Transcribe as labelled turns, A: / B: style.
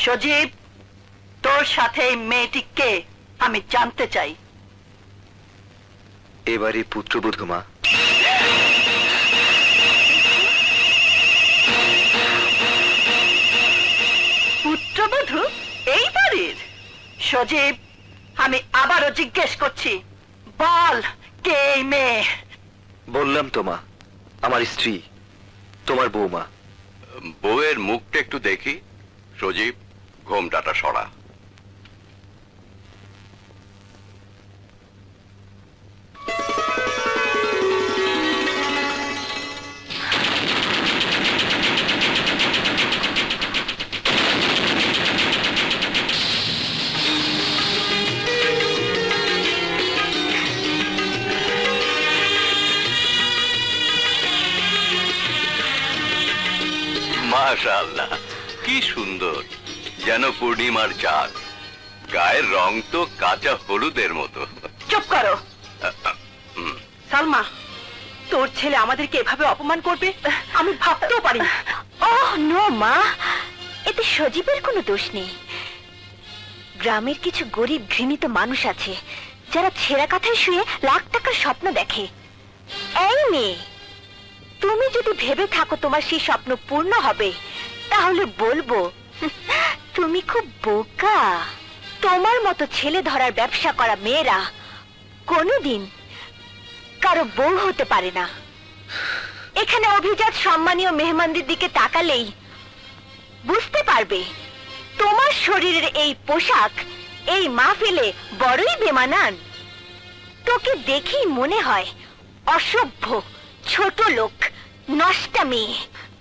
A: সজীব, তোর সাথে এই মেয়েটি কে আমি জানতে চাই।
B: এবারে পুত্রবধূ মা।
A: পুত্রবধূ এই বাড়ির? সজীব, আমি আবারও জিজ্ঞেস করছি, বল কে এই মেয়ে?
B: বললাম তো মা, আমার স্ত্রী, তোমার বৌমা।
C: বউয়ের মুখটা একটু দেখি। সজীব, ঘোমটাটা সরা। মাশাআল্লাহ, কি সুন্দর, যেন পূর্ণিমার চাঁদ। গায়ের রং তো কাঁচা হলুদের মতো।
A: চুপ করো। সালমা, তোর ছেলে আমাদেরকে এভাবে অপমান করবে আমি ভাবতেও পারি না।
D: ওহ নো মা, এতে সজীবের কোনো দোষ নেই। গ্রামের কিছু গরিব ঘৃণিত মানুষ আছে যারা ছেঁড়া কাঁথায় শুয়ে লাখ টাকার স্বপ্ন দেখে। এই মেয়ে, তুমি যদি ভেবে থাকো তোমার সেই স্বপ্ন পূর্ণ হবে, তাহলে বলবো তুমি খুব বোকা। তোমার মতো ছেলে ধরার ব্যবসা করা মেয়েরা কোনোদিন কারো বউ হতে পারে না। এখানে অভিজাত সম্মানীয় মেহমানদের দিকে তাকালেই বুঝতে পারবে তোমার শরীরের এই পোশাক এই মাহফিলে বড়ই বেমানান। তোকে দেখেই মনে হয় অসভ্য, ছোট লোক, নষ্টা মেয়ে।